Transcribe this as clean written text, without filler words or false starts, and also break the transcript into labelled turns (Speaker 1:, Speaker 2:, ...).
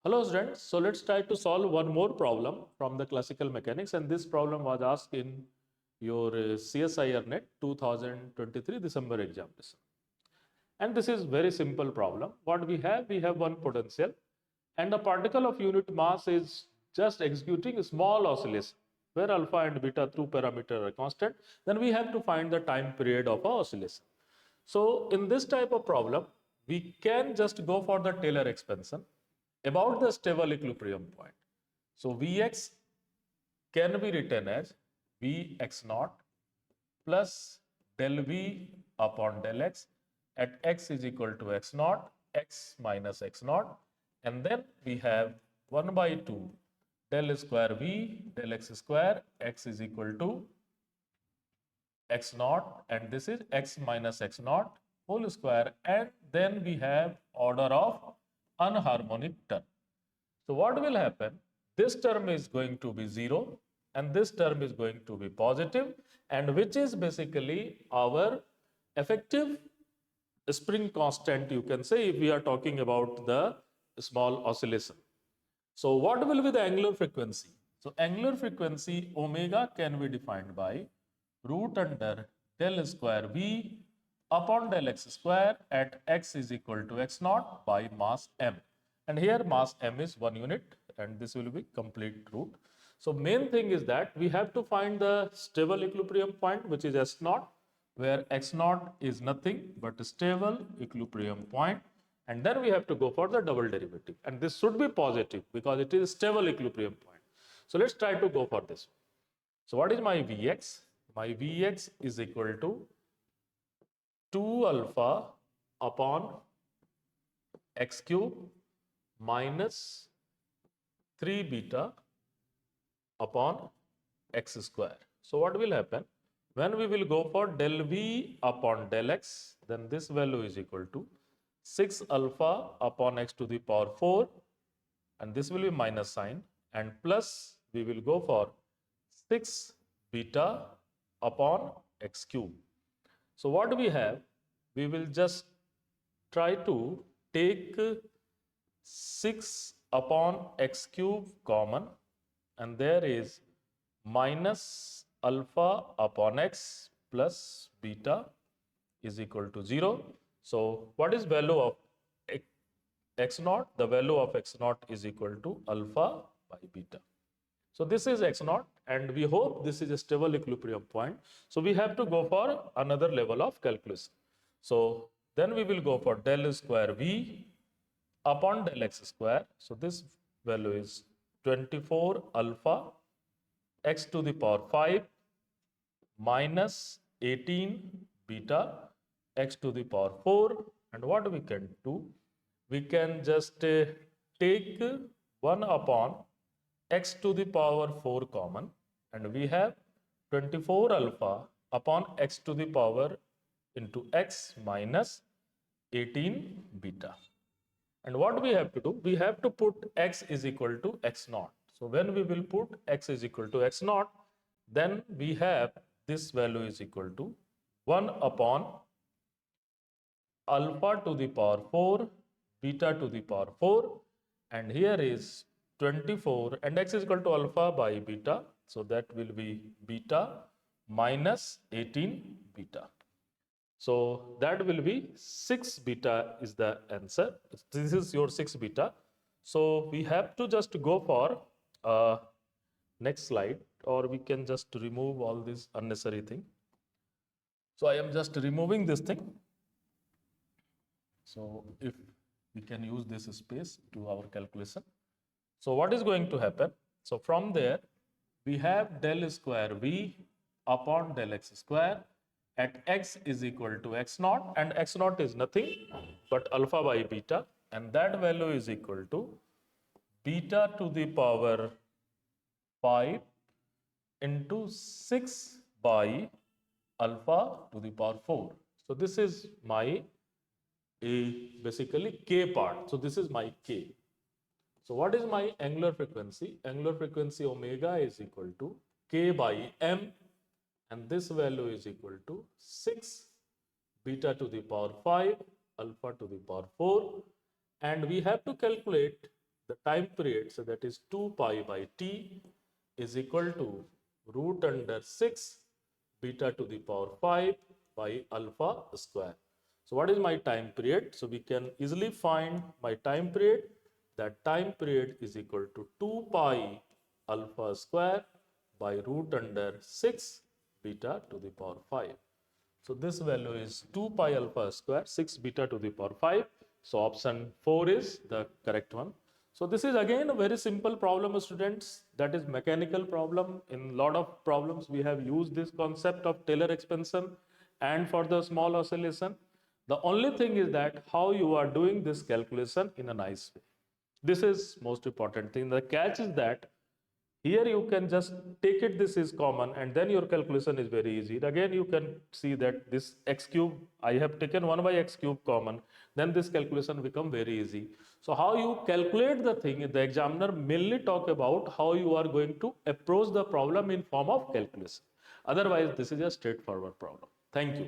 Speaker 1: Hello students, so let's try to solve one more problem from the classical mechanics, and this problem was asked in your CSIR NET 2023 December examination. And this is very simple problem. What we have one potential and a particle of unit mass is just executing a small oscillation where alpha and beta two parameter are constant. Then we have to find the time period of our oscillation. So in this type of problem, we can just go for the Taylor expansion about the stable equilibrium point. So Vx can be written as Vx naught plus del V upon del x at x is equal to x naught, x minus x naught, and then we have 1 by 2 del square V del x square, x is equal to x naught, and this is x minus x naught whole square, and then we have order of unharmonic term. So what will happen? This term is going to be 0 and this term is going to be positive, and which is basically our effective spring constant, you can say, if we are talking about the small oscillation. So what will be the angular frequency? So angular frequency omega can be defined by root under del square V upon del x square at x is equal to x naught by mass m. And here mass m is 1 unit and this will be complete root. So main thing is that we have to find the stable equilibrium point, which is s naught, where x naught is nothing but a stable equilibrium point, and then we have to go for the double derivative, and this should be positive because it is a stable equilibrium point. So let's try to go for this. So what is my Vx? My Vx is equal to 2 alpha upon x cube minus 3 beta upon x square. So what will happen? When we will go for del V upon del x, then this value is equal to 6 alpha upon x to the power 4, and this will be minus sign, and plus we will go for 6 beta upon x cube. So what we have? We will just try to take 6 upon x cube common, and there is minus alpha upon x plus beta is equal to 0. So what is value of x naught? The value of x naught is equal to alpha by beta. So this is x naught, and we hope this is a stable equilibrium point. So we have to go for another level of calculation. So then we will go for del square V upon del x square. So this value is 24 alpha x to the power 5 minus 18 beta x to the power 4, and what we can do? We can just take 1 upon x to the power 4 common, and we have 24 alpha upon x to the power into x minus 18 beta. And what we have to do? We have to put x is equal to x naught. So when we will put x is equal to x naught, then we have this value is equal to 1 upon alpha to the power 4 beta to the power 4, and here is 24, and x is equal to alpha by beta, so that will be beta minus 18 beta. So that will be 6 beta is the answer. This is your 6 beta. So we have to just go for next slide, or we can just remove all this unnecessary thing. So I am just removing this thing. So if we can use this space to our calculation. So what is going to happen? So from there we have del square V upon del x square at x is equal to x naught, and x naught is nothing but alpha by beta, and that value is equal to beta to the power 5 into 6 by alpha to the power 4. So this is my basically k part. So this is my k. So what is my angular frequency? Angular frequency omega is equal to k by m, and this value is equal to 6 beta to the power 5 alpha to the power 4, and we have to calculate the time period, so that is 2 pi by t is equal to root under 6 beta to the power 5 by alpha square. So what is my time period? So we can easily find my time period. That time period is equal to 2 pi alpha square by root under 6 beta to the power 5. So this value is 2 pi alpha square 6 beta to the power 5. So option 4 is the correct one. So this is again a very simple problem, students. That is mechanical problem. In a lot of problems we have used this concept of Taylor expansion and for the small oscillation. The only thing is that how you are doing this calculation in a nice way. This is most important thing. The catch is that here you can just take it, this is common, and then your calculation is very easy. Again, you can see that this x cube, I have taken 1 by x cube common, then this calculation become very easy. So how you calculate the thing, the examiner mainly talk about how you are going to approach the problem in form of calculation. Otherwise, this is a straightforward problem. Thank you.